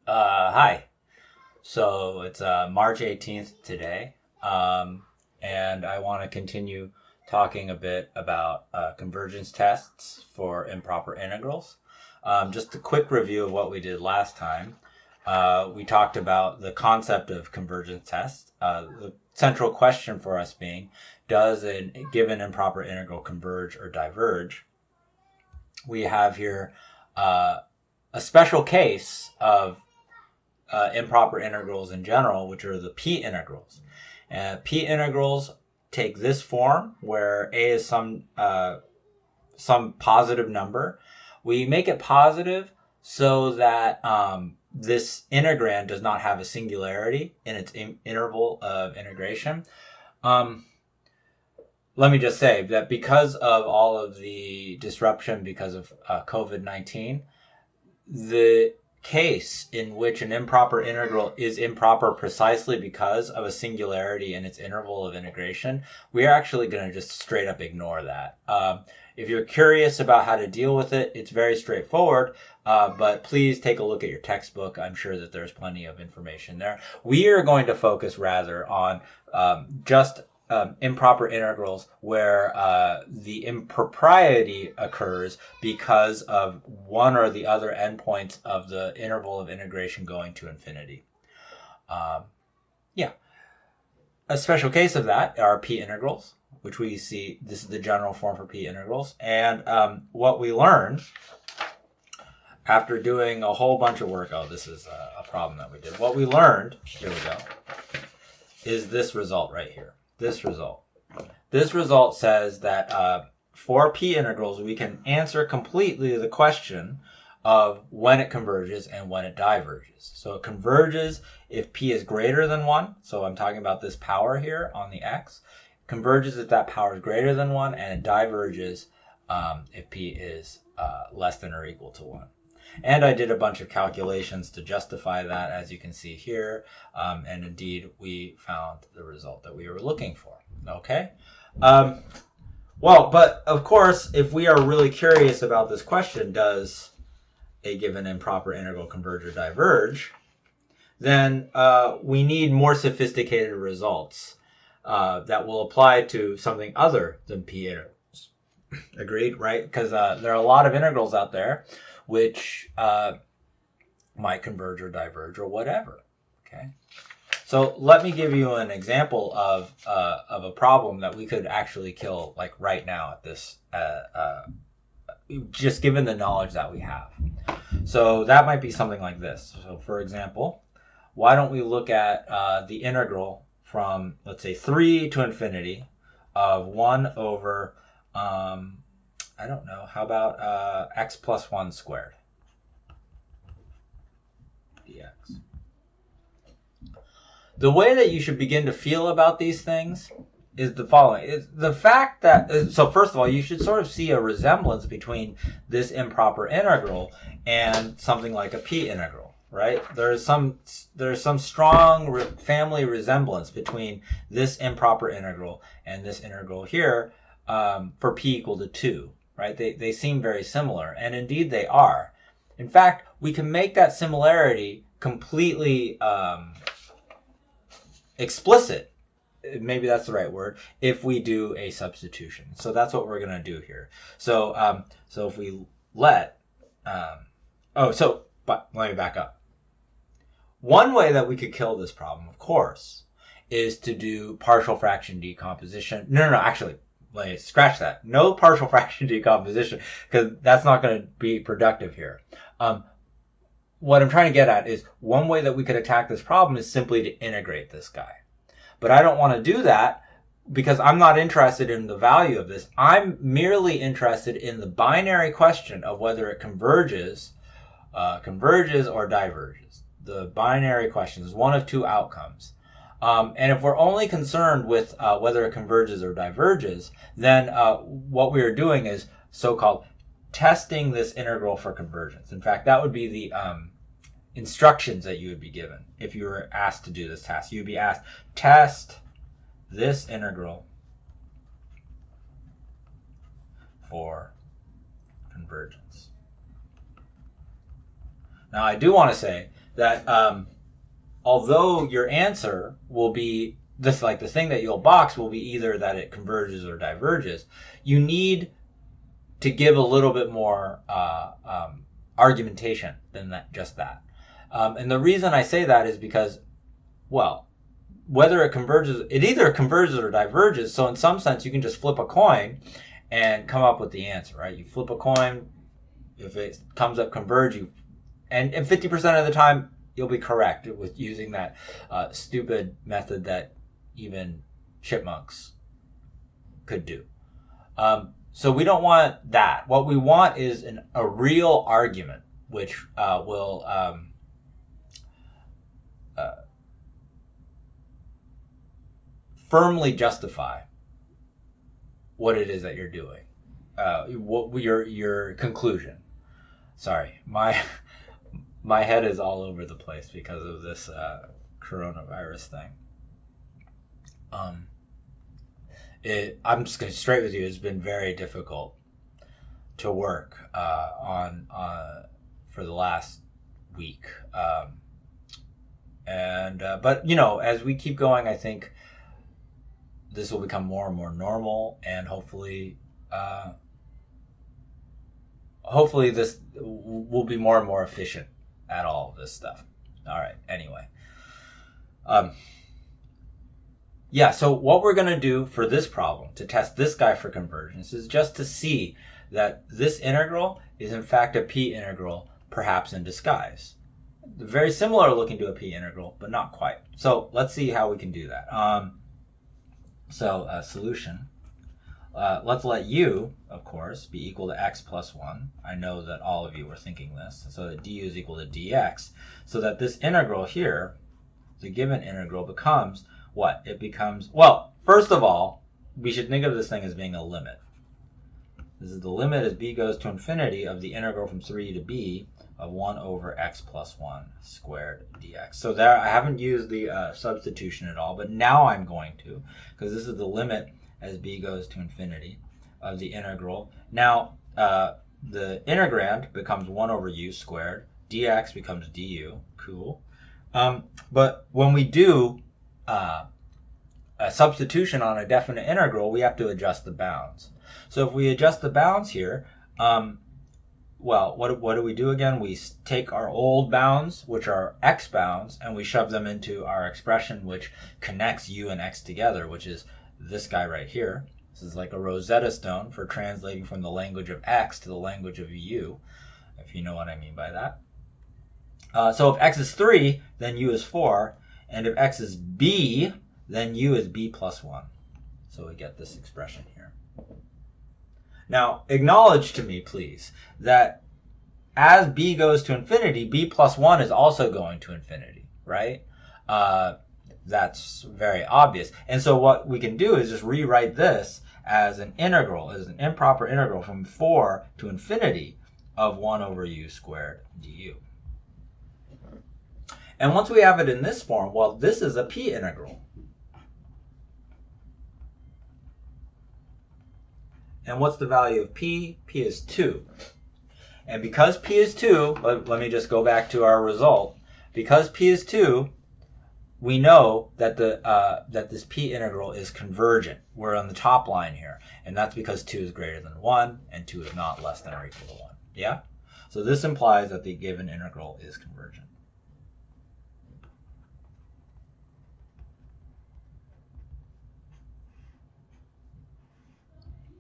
Hi. So it's March 18th today, and I want to continue talking a bit about convergence tests for improper integrals. Just a quick review of what we did last time. We talked about the concept of convergence tests. The central question for us being, does a given improper integral converge or diverge? We have here a special case of improper integrals in general, which are the p integrals. P integrals take this form where a is some positive number. We make it positive so that this integrand does not have a singularity in its interval of integration. Let me just say that because of all of the disruption because of COVID-19, the case in which an improper integral is improper precisely because of a singularity in its interval of integration, we are actually going to just straight up ignore that. If you're curious about how to deal with it, it's very straightforward, but please take a look at your textbook. I'm sure that there's plenty of information there. We are going to focus rather on just improper integrals where the impropriety occurs because of one or the other endpoints of the interval of integration going to infinity. Yeah. A special case of that are p integrals, which we see, this is the general form for p integrals. And what we learned after doing a whole bunch of work, this is a problem that we did. What we learned, here we go, is this result right here. This result says that for p integrals, we can answer completely the question of when it converges and when it diverges. So it converges if p is greater than 1. So I'm talking about this power here on the x. It converges if that power is greater than 1, and it diverges if p is less than or equal to 1. And I did a bunch of calculations to justify that, as you can see here. And indeed, we found the result that we were looking for. Okay? Well, but of course, if we are really curious about this question, does a given improper integral converge or diverge, then we need more sophisticated results that will apply to something other than p integrals. Agreed, right? Because there are a lot of integrals out there which might converge or diverge or whatever. Okay, so let me give you an example of a problem that we could actually kill like right now at this, just given the knowledge that we have. So that might be something like this. So for example, why don't we look at the integral from, let's say, 3 to infinity of 1 over I don't know, how about x plus 1 squared dx. The way that you should begin to feel about these things is the following. Is the fact that, so first of all, you should sort of see a resemblance between this improper integral and something like a p integral, right? There's some strong family resemblance between this improper integral and this integral here for p equal to 2. Right? They seem very similar, and indeed they are. In fact, we can make that similarity completely explicit, maybe that's the right word, if we do a substitution. So that's what we're going to do here. So so if we let, but let me back up. One way that we could kill this problem, of course, is to do partial fraction decomposition. No, actually, scratch that. No partial fraction decomposition, because that's not going to be productive here. What I'm trying to get at is one way that we could attack this problem is simply to integrate this guy. But I don't want to do that because I'm not interested in the value of this. I'm merely interested in the binary question of whether it converges or diverges. The binary question is one of two outcomes. And if we're only concerned with whether it converges or diverges, then what we are doing is so-called testing this integral for convergence. In fact, that would be the instructions that you would be given if you were asked to do this task. You would be asked, test this integral for convergence. Now, I do want to say that although your answer will be this, like the thing that you'll box will be either that it converges or diverges, you need to give a little bit more argumentation than that, just that. And the reason I say that is because, well, whether it converges, it either converges or diverges. So in some sense, you can just flip a coin and come up with the answer, right? You flip a coin, if it comes up converge, and 50% of the time you'll be correct with using that stupid method that even chipmunks could do. So we don't want that. What we want is a real argument, which will firmly justify what it is that you're doing, what your conclusion. Sorry, my head is all over the place because of this coronavirus thing. I'm just going to straight with you. It's been very difficult to work on for the last week, but you know, as we keep going, I think this will become more and more normal, and hopefully this will be more and more efficient at all of this stuff. All right. Anyway, yeah. So what we're gonna do for this problem to test this guy for convergence is just to see that this integral is in fact a p integral, perhaps in disguise. Very similar looking to a p integral, but not quite. So let's see how we can do that. Solution. Let's let u, of course, be equal to x plus 1. I know that all of you were thinking this. So that du is equal to dx. So that this integral here, the given integral, becomes what? It becomes, well, first of all, we should think of this thing as being a limit. This is the limit as b goes to infinity of the integral from 3 to b of 1 over x plus 1 squared dx. So there, I haven't used the substitution at all, but now I'm going to, because this is the limit as b goes to infinity of the integral. Now, the integrand becomes 1 over u squared. Dx becomes du. Cool. But when we do a substitution on a definite integral, we have to adjust the bounds. So if we adjust the bounds here, well, what do we do again? We take our old bounds, which are x bounds, and we shove them into our expression, which connects u and x together, which is this guy right here. This is like a Rosetta Stone for translating from the language of x to the language of u, if you know what I mean by that. So if x is 3, then u is 4, and if x is b, then u is b plus 1. So we get this expression here. Now, acknowledge to me, please, that as b goes to infinity, b plus 1 is also going to infinity, right? That's very obvious. And so what we can do is just rewrite this as an integral, as an improper integral from 4 to infinity of 1 over u squared du. And once we have it in this form, well, this is a p integral. And what's the value of p? P is 2. And because p is 2, let me just go back to our result. Because p is 2, we know that that this p integral is convergent. We're on the top line here. And that's because 2 is greater than 1, and 2 is not less than or equal to 1. Yeah? So this implies that the given integral is convergent.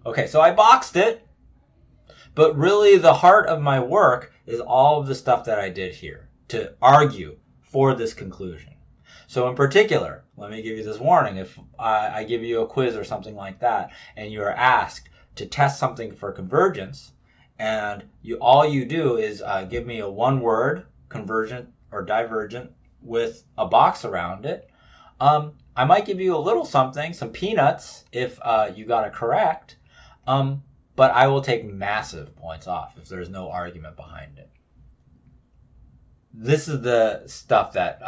Okay, so I boxed it, but really the heart of my work is all of the stuff that I did here to argue for this conclusion. So in particular, let me give you this warning. If I give you a quiz or something like that, and you are asked to test something for convergence, and all you do is give me a one-word convergent or divergent with a box around it, I might give you a little something, some peanuts, if you got it correct. But I will take massive points off if there's no argument behind it. This is the stuff that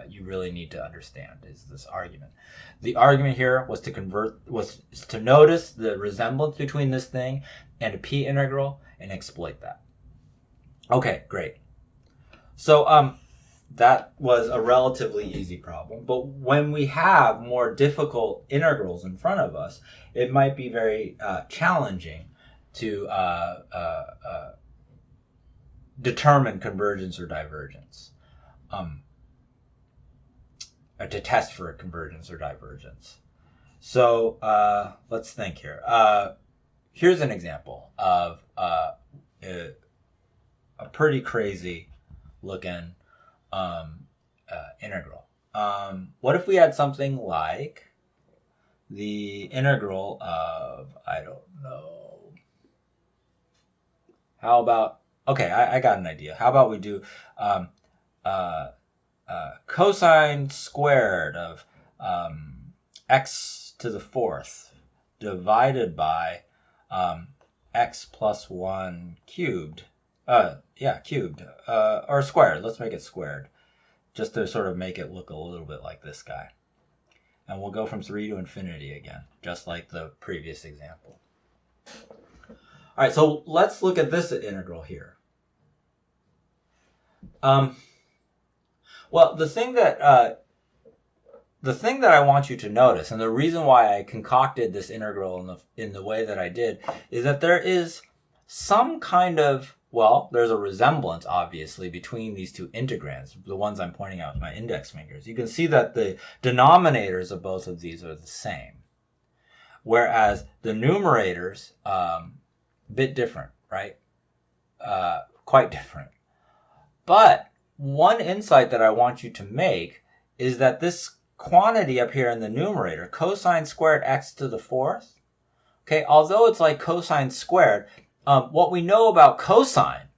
you really need to understand, is this argument. The argument here was to notice the resemblance between this thing and a p integral and exploit that. Okay, great. So that was a relatively easy problem. But when we have more difficult integrals in front of us, it might be very challenging to determine convergence or divergence, or to test for a convergence or divergence. So let's think here. Here's an example of a pretty crazy looking integral. What if we had something like the integral of, I don't know, how about, okay, I got an idea. How about we do cosine squared of x to the fourth divided by x plus 1 cubed. Cubed. Or squared. Let's make it squared. Just to sort of make it look a little bit like this guy. And we'll go from 3 to infinity again, just like the previous example. All right, so let's look at this integral here. Well, the thing that I want you to notice, and the reason why I concocted this integral in the way that I did, is that there is some kind of, well, there's a resemblance, obviously, between these two integrands, the ones I'm pointing out with my index fingers. You can see that the denominators of both of these are the same, whereas the numerators, a bit different, right? Quite different. But one insight that I want you to make is that this quantity up here in the numerator, cosine squared x to the fourth, okay, although it's like cosine squared, what we know about cosine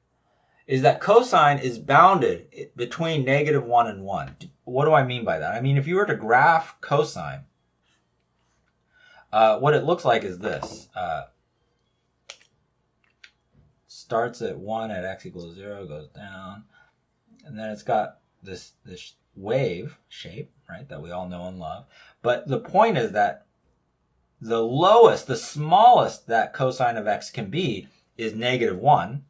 is that cosine is bounded between -1 and 1. What do I mean by that? I mean, if you were to graph cosine, what it looks like is this. Starts at 1 at x equals 0, goes down, and then it's got this wave shape, right, that we all know and love. But the point is that the lowest, the smallest that cosine of x can be is -1,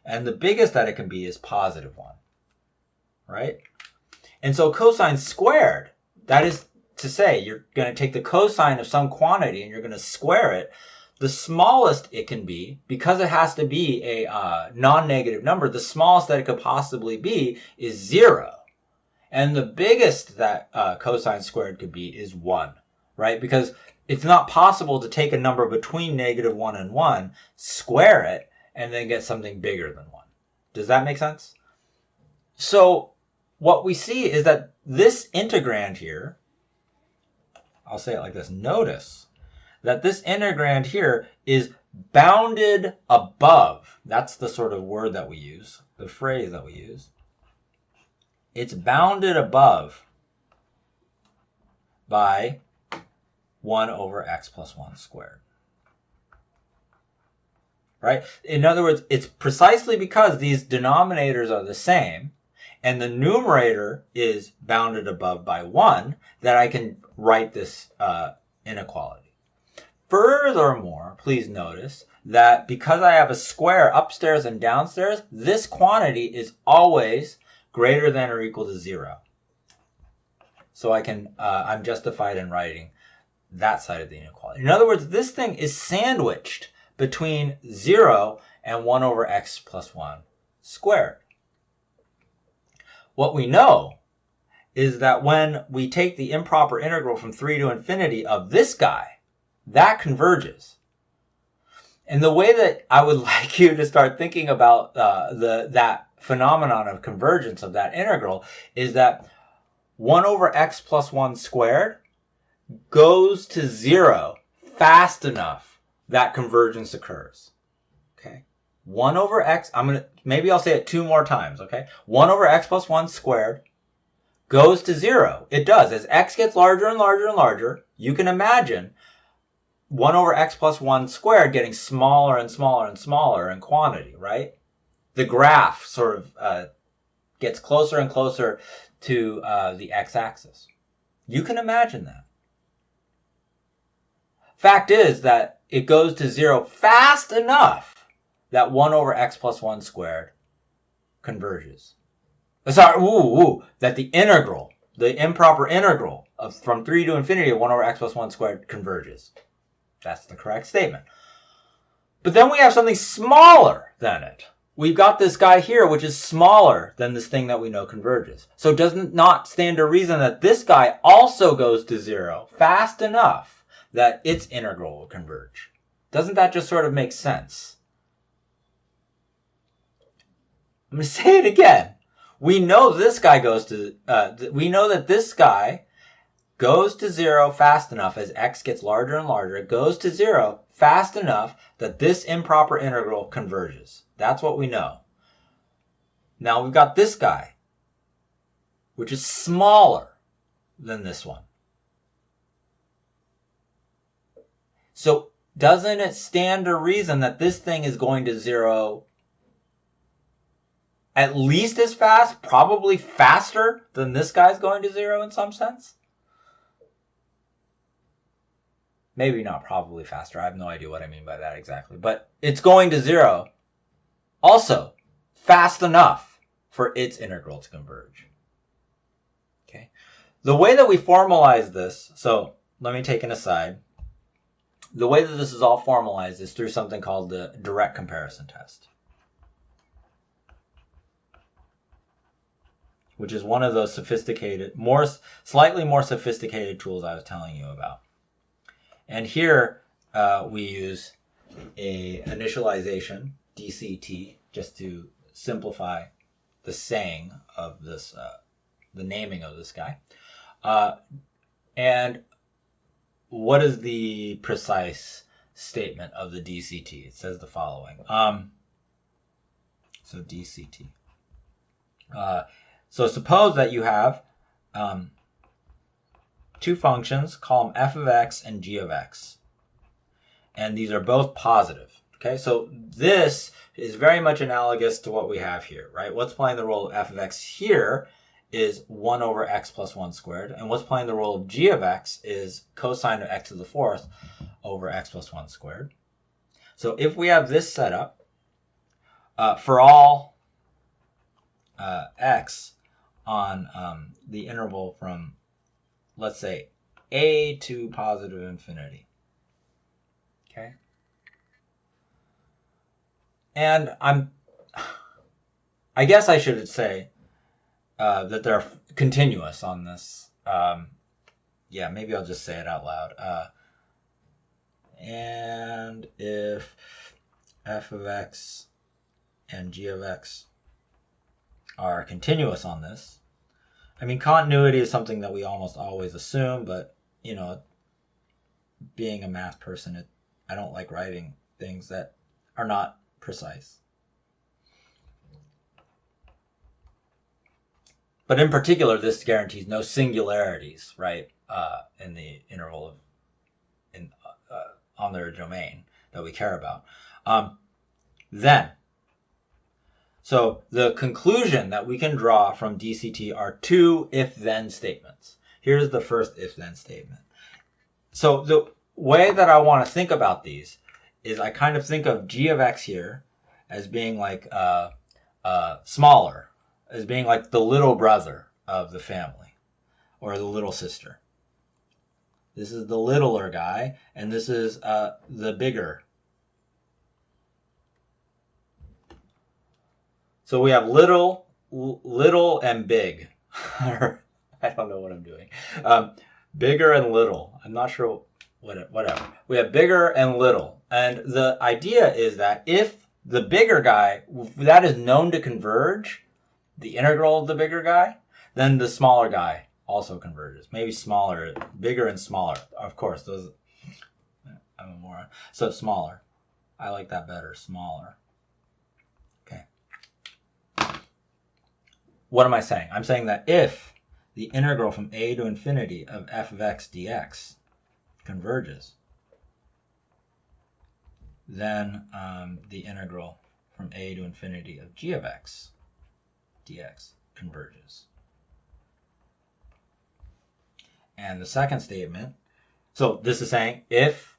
and the biggest that it can be is +1, right? And so cosine squared, that is to say, you're going to take the cosine of some quantity and you're going to square it. The smallest it can be, because it has to be a non-negative number, the smallest that it could possibly be is 0. And the biggest that cosine squared could be is 1, right? Because it's not possible to take a number between -1 and 1, square it, and then get something bigger than 1. Does that make sense? So what we see is that this integrand here, I'll say it like this, notice that this integrand here is bounded above. That's the sort of word that we use, the phrase that we use. It's bounded above by 1 over x plus 1 squared. Right? In other words, it's precisely because these denominators are the same and the numerator is bounded above by 1 that I can write this inequality. Furthermore, please notice that because I have a square upstairs and downstairs, this quantity is always greater than or equal to 0. So I'm justified in writing that side of the inequality. In other words, this thing is sandwiched between 0 and 1 over x plus 1 squared. What we know is that when we take the improper integral from 3 to infinity of this guy, that converges. And the way that I would like you to start thinking about that phenomenon of convergence of that integral is that 1 over x plus 1 squared goes to 0 fast enough that convergence occurs. Okay? 1 over x, maybe I'll say it 2 more times, okay? 1 over x plus 1 squared goes to 0. It does. As x gets larger and larger and larger, you can imagine 1 over x plus 1 squared getting smaller and smaller and smaller in quantity, right? The graph sort of gets closer and closer to the x-axis. You can imagine that. Fact is that it goes to 0 fast enough that 1 over x plus 1 squared converges. Sorry, that the integral, the improper integral from 3 to infinity of 1 over x plus 1 squared converges. That's the correct statement. But then we have something smaller than it. We've got this guy here, which is smaller than this thing that we know converges. So does not stand to reason that this guy also goes to 0 fast enough that its integral will converge. Doesn't that just sort of make sense? I'm going to say it again. We know this guy goes to, we know that this guy goes to 0 fast enough as x gets larger and larger. It goes to 0 fast enough that this improper integral converges. That's what we know. Now we've got this guy, which is smaller than this one. So doesn't it stand to reason that this thing is going to 0 at least as fast, probably faster than this guy's going to 0 in some sense? Maybe not probably faster. I have no idea what I mean by that exactly. But it's going to 0 also fast enough for its integral to converge. Okay. The way that we formalize this, so let me take an aside. The way that this is all formalized is through something called the direct comparison test, which is one of those sophisticated, slightly more sophisticated tools I was telling you about. And here we use a initialization, DCT, just to simplify the saying of this, the naming of this guy. And what is the precise statement of the DCT? It says the following. So DCT. So suppose that you have two functions, call them f of x and g of x. And these are both positive. Okay, so this is very much analogous to what we have here, right? What's playing the role of f of x here is 1 over x plus 1 squared. And what's playing the role of g of x is cosine of x to the 4th over x plus 1 squared. So if we have this set up, for all x on the interval from, let's say, a to positive infinity. Okay? And I guess I should say that they're continuous on this. Yeah, maybe I'll just say it out loud. And if f of x and g of x are continuous on this, I mean, continuity is something that we almost always assume, but, you know, being a math person, I don't like writing things that are not precise. But in particular, this guarantees no singularities, right, in the interval of, on their domain that we care about. So the conclusion that we can draw from DCT are two if-then statements. Here's the first if-then statement. So the way that I want to think about these is I kind of think of g of x here as being like smaller, as being like the little brother of the family, or the little sister. This is the littler guy, and this is the bigger. So we have little and big. I don't know what I'm doing. Bigger and little. I'm not sure. Whatever. We have bigger and little. And the idea is that if the bigger guy, that is known to converge, the integral of the bigger guy, then the smaller guy also converges. Maybe smaller, bigger and smaller. Of course, those, I'm a moron. So smaller. I like that better, smaller. Okay. What am I saying? I'm saying that if the integral from a to infinity of f of x dx converges, then the integral from a to infinity of g of x dx converges. And the second statement, so this is saying if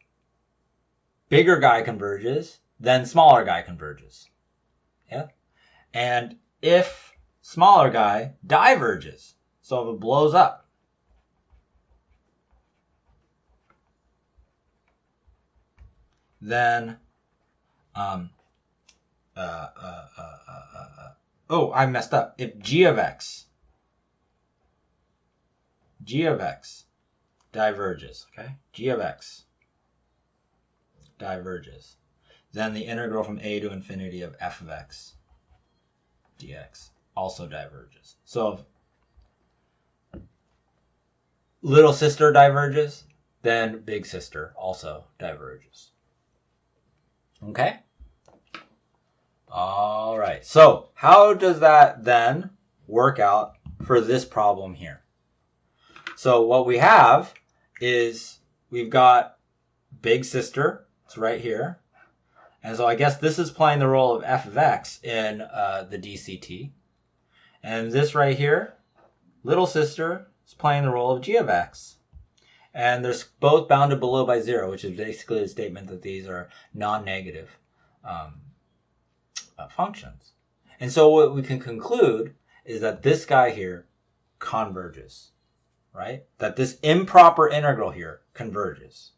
bigger guy converges, then smaller guy converges. Yeah? And if smaller guy diverges. So if it blows up, then oh, I messed up. If g of x diverges, okay? G of x diverges. Then the integral from a to infinity of f of x dx also diverges. So if little sister diverges, then big sister also diverges. Okay? All right. So how does that then work out for this problem here? So what we have is we've got big sister. It's right here. And so I guess this is playing the role of f of x in the DCT. And this right here, little sister, is playing the role of g of x. And they're both bounded below by 0, which is basically a statement that these are non-negative functions. And so what we can conclude is that this guy here converges, right? That this improper integral here converges.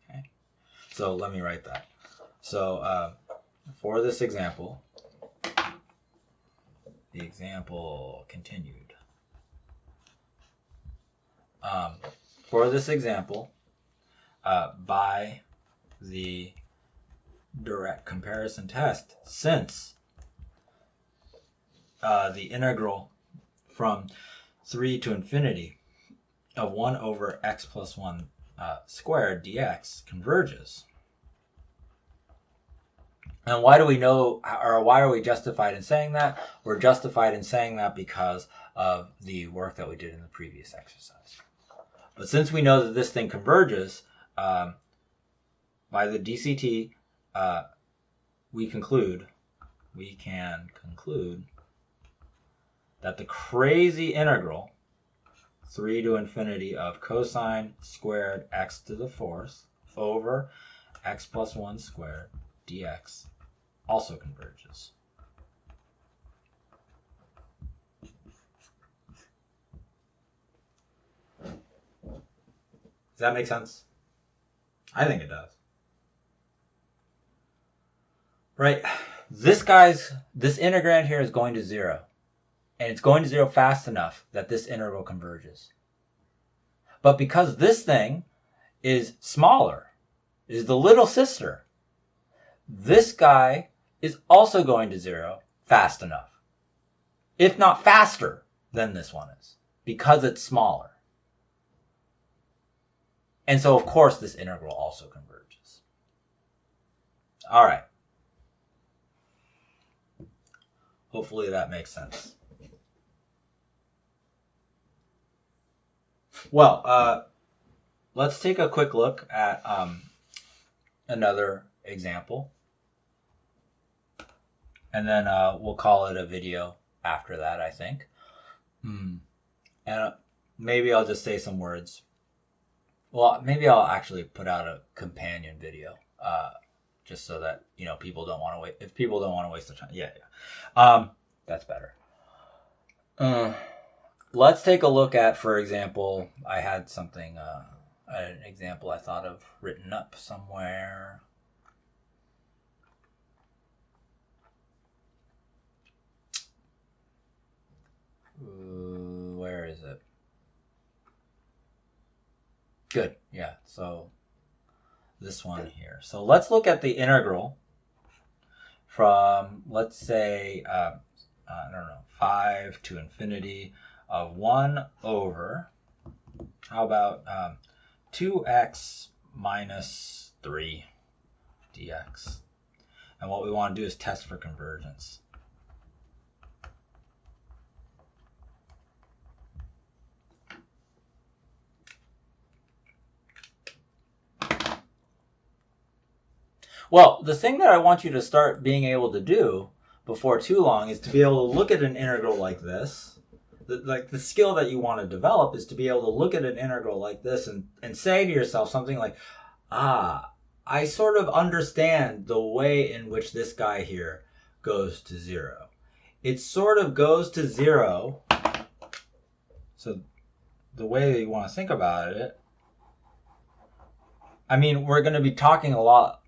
Okay? So let me write that. So for this example, the example continued. For this example, by the direct comparison test, since the integral from 3 to infinity of 1 over x plus 1 squared dx converges. And why do we know, or why are we justified in saying that? We're justified in saying that because of the work that we did in the previous exercise. But since we know that this thing converges, by the DCT, we can conclude that the crazy integral 3 to infinity of cosine squared x to the 4th over x plus 1 squared dx also converges. Does that make sense? I think it does. Right? This integrand here is going to 0. And it's going to 0 fast enough that this integral converges. But because this thing is smaller, is the little sister, this guy is also going to 0 fast enough. If not faster than this one is, because it's smaller. And so, of course, this integral also converges. All right. Hopefully that makes sense. Well, let's take a quick look at another example. And then we'll call it a video after that, I think. And maybe I'll just say some words. Well, maybe I'll actually put out a companion video, just so that people don't want to wait. If people don't want to waste their time, yeah, that's better. Let's take a look at, for example, I had something, an example I thought of written up somewhere. Where is it? Good, yeah, so this one here. So let's look at the integral from, let's say, 5 to infinity of 1 over, how about 2x minus 3 dx. And what we want to do is test for convergence. Well, the thing that I want you to start being able to do before too long is to be able to look at an integral like this. The skill that you want to develop is to be able to look at an integral like this and say to yourself something like, I sort of understand the way in which this guy here goes to 0. it sort of goes to 0. So the way that you want to think about it, I mean, we're going to be talking a lot,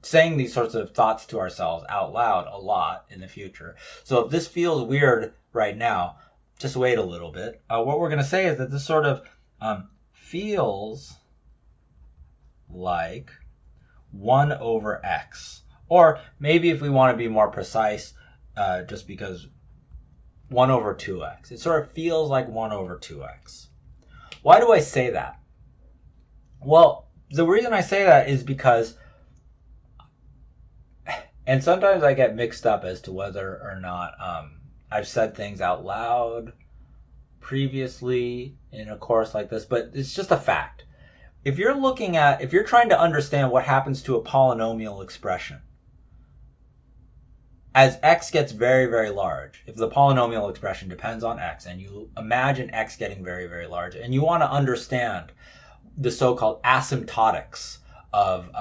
saying these sorts of thoughts to ourselves out loud a lot in the future. So if this feels weird right now, just wait a little bit. What we're going to say is that this sort of feels like 1 over x. Or maybe if we want to be more precise, just because 1 over 2x. It sort of feels like 1 over 2x. Why do I say that? Well, the reason I say that is because, and sometimes I get mixed up as to whether or not I've said things out loud previously in a course like this, but it's just a fact. If you're trying to understand what happens to a polynomial expression, as x gets very, very large, if the polynomial expression depends on x, and you imagine x getting very, very large, and you want to understand the so-called asymptotics of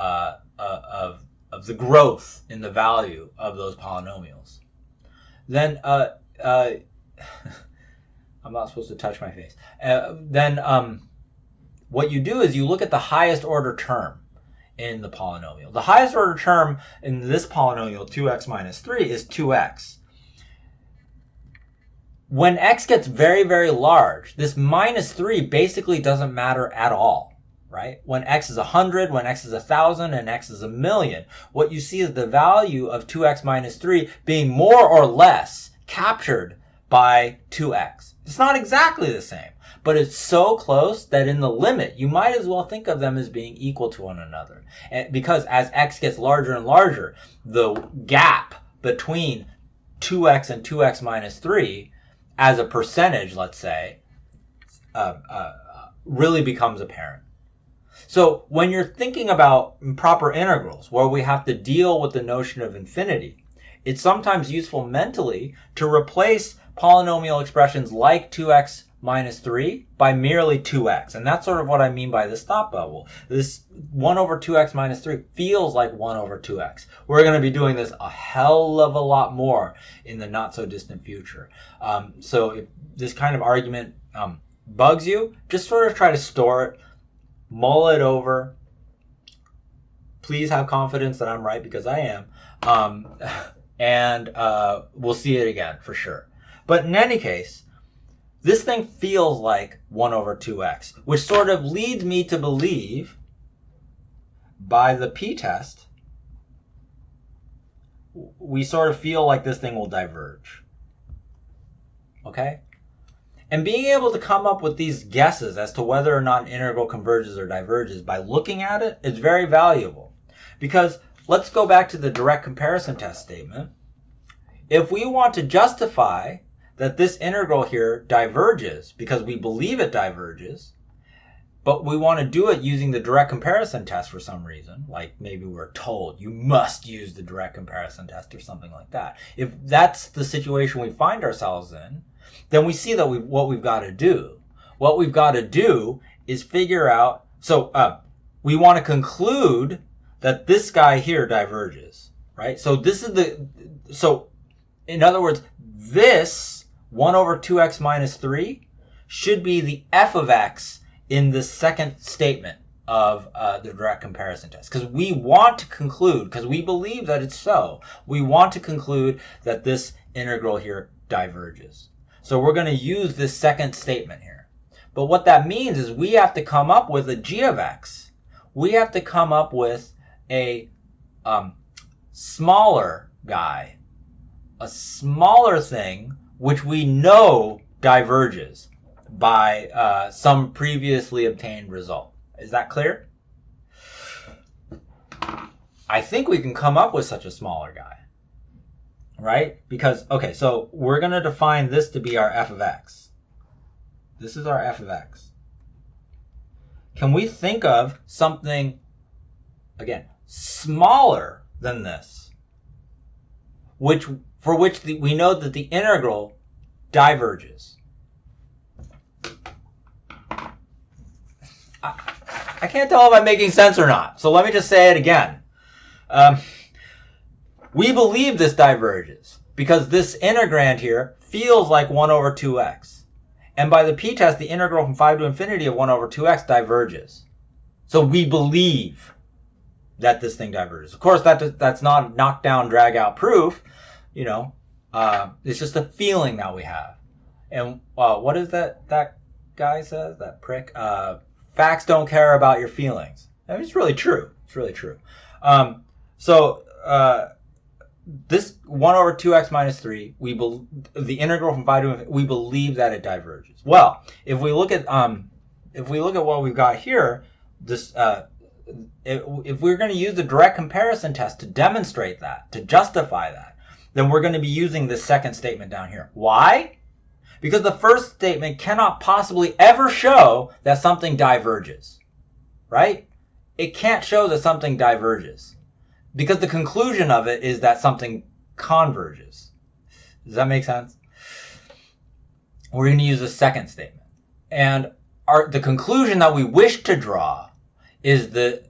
the growth in the value of those polynomials, then I'm not supposed to touch my face. What you do is you look at the highest order term in the polynomial. The highest order term in this polynomial, 2x minus 3, is 2x. When x gets very, very large, this minus 3 basically doesn't matter at all, right? When x is 100, when x is 1,000, and x is 1,000,000, what you see is the value of 2x minus 3 being more or less captured by 2x. It's not exactly the same, but it's so close that in the limit, you might as well think of them as being equal to one another. And because as x gets larger and larger, the gap between 2x and 2x minus 3 as a percentage, let's say, really becomes apparent. So when you're thinking about improper integrals, where we have to deal with the notion of infinity, it's sometimes useful mentally to replace polynomial expressions like 2x minus 3 by merely 2x. And that's sort of what I mean by this thought bubble. This 1 over 2x minus 3 feels like 1 over 2x. We're going to be doing this a hell of a lot more in the not so distant future. So if this kind of argument bugs you, just sort of try to store it, mull it over. Please have confidence that I'm right, because I am. And we'll see it again for sure. But in any case, this thing feels like 1 over 2x, which sort of leads me to believe, by the p-test, we sort of feel like this thing will diverge. Okay? And being able to come up with these guesses as to whether or not an integral converges or diverges by looking at it is very valuable. Because let's go back to the direct comparison test statement. If we want to justify that this integral here diverges because we believe it diverges, but we want to do it using the direct comparison test for some reason, like maybe we're told you must use the direct comparison test or something like that. If that's the situation we find ourselves in, then we see that what we've got to do. What we've got to do is figure out, we want to conclude that this guy here diverges, right? So in other words, this 1 over 2x minus 3 should be the f of x in the second statement of the direct comparison test. Because we want to conclude, because we believe that it's so, we want to conclude that this integral here diverges. So we're going to use this second statement here. But what that means is we have to come up with a g of x. We have to come up with a smaller guy, a smaller thing which we know diverges by some previously obtained result. Is that clear? I think we can come up with such a smaller guy, right? Because, okay, so we're going to define this to be our f of x. This is our f of x. Can we think of something, again, smaller than this, for which we know that the integral diverges? I can't tell if I'm making sense or not, so let me just say it again. We believe this diverges. because this integrand here feels like 1 over 2x. And by the p-test, the integral from 5 to infinity of 1 over 2x diverges. So we believe that this thing diverges. Of course, that's not knockdown, drag-out proof. You know, it's just a feeling that we have. And what is that guy says, that prick? Facts don't care about your feelings. I mean, it's really true. It's really true. This 1 over 2x minus 3, the integral from 5 to infinity, we believe that it diverges. Well, if we look at what we've got here, this if we're going to use the direct comparison test to demonstrate that, to justify that, then we're going to be using this second statement down here. Why? Because the first statement cannot possibly ever show that something diverges, right? It can't show that something diverges because the conclusion of it is that something converges. Does that make sense? We're going to use the second statement. And the conclusion that we wish to draw is that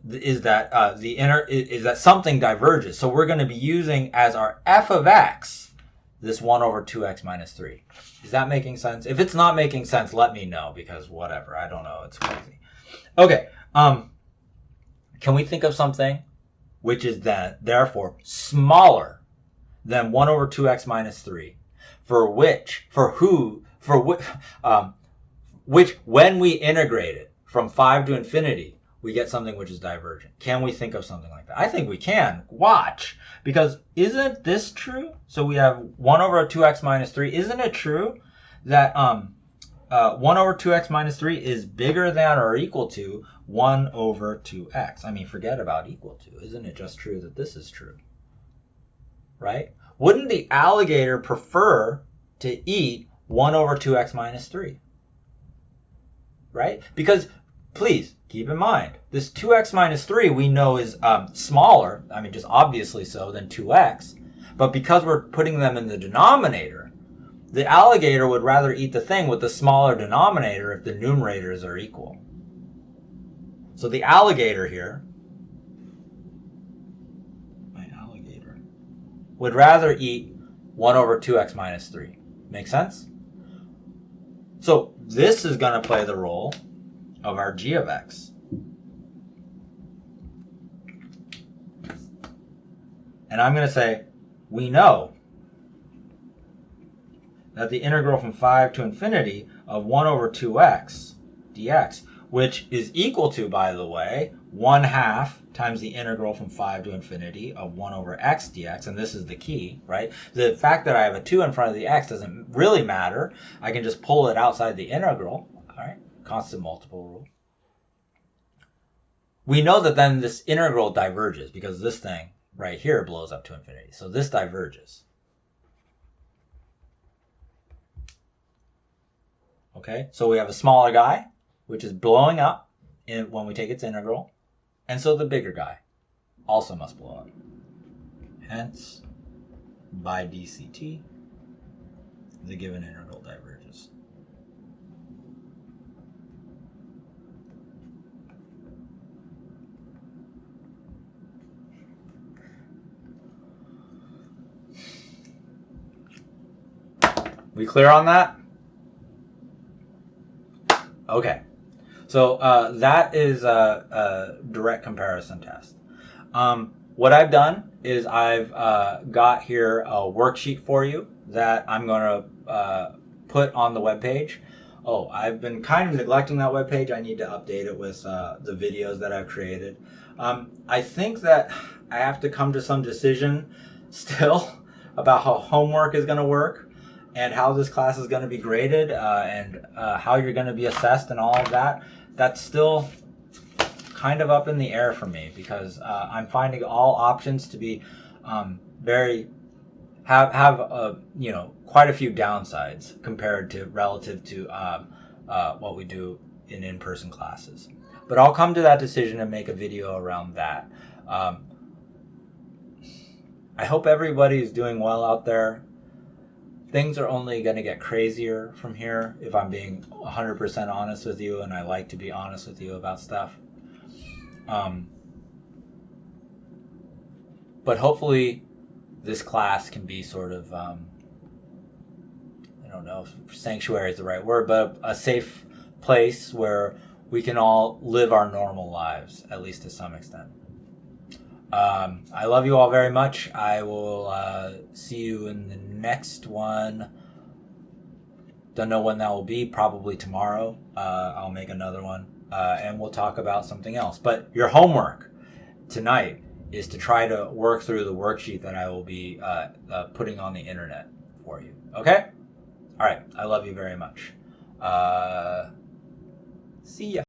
something diverges. So we're going to be using as our f of x this 1 over 2x minus 3. Is that making sense? If it's not making sense, let me know, because whatever, I don't know, it's crazy. Okay, can we think of something which is then therefore smaller than 1 over 2x minus 3, which when we integrate it from 5 to infinity, we get something which is divergent? Can we think of something like that? I think we can. Watch. Because isn't this true? So we have 1 over 2x minus 3. Isn't it true that 1 over 2x minus 3 is bigger than or equal to 1 over 2x? I mean, forget about equal to. Isn't it just true that this is true? Right? Wouldn't the alligator prefer to eat 1 over 2x minus 3? Right? Because, please, keep in mind, this 2x minus 3 we know is smaller, I mean just obviously so, than 2x. But because we're putting them in the denominator, the alligator would rather eat the thing with the smaller denominator if the numerators are equal. So the alligator here, my alligator, would rather eat 1 over 2x minus 3. Make sense? So this is going to play the role of our g of x. And I'm going to say, we know that the integral from 5 to infinity of 1 over 2x dx, which is equal to, by the way, 1/2 times the integral from 5 to infinity of 1 over x dx, and this is the key, right? The fact that I have a 2 in front of the x doesn't really matter. I can just pull it outside the integral, all right? Constant multiple rule. We know that then this integral diverges because this thing right here blows up to infinity. So this diverges. Okay, so we have a smaller guy, which is blowing up when we take its integral. And so the bigger guy also must blow up. Hence, by dct, the given integral diverges. We clear on that? Okay. So that is a direct comparison test. What I've done is I've got here a worksheet for you that I'm going to put on the webpage. Oh, I've been kind of neglecting that webpage. I need to update it with the videos that I've created. I think that I have to come to some decision still about how homework is going to work and how this class is going to be graded and how you're going to be assessed and all of that. That's still kind of up in the air for me because I'm finding all options to be have you know, quite a few downsides compared to relative to what we do in in-person classes. But I'll come to that decision and make a video around that. I hope everybody is doing well out there. Things are only going to get crazier from here if I'm being 100% honest with you, and I like to be honest with you about stuff. But hopefully this class can be sort of, I don't know if sanctuary is the right word, but a safe place where we can all live our normal lives, at least to some extent. I love you all very much. I will see you in the next one. Don't know when that will be. Probably tomorrow. I'll make another one. And we'll talk about something else. But your homework tonight is to try to work through the worksheet that I will be putting on the internet for you. Okay? All right. I love you very much. See ya.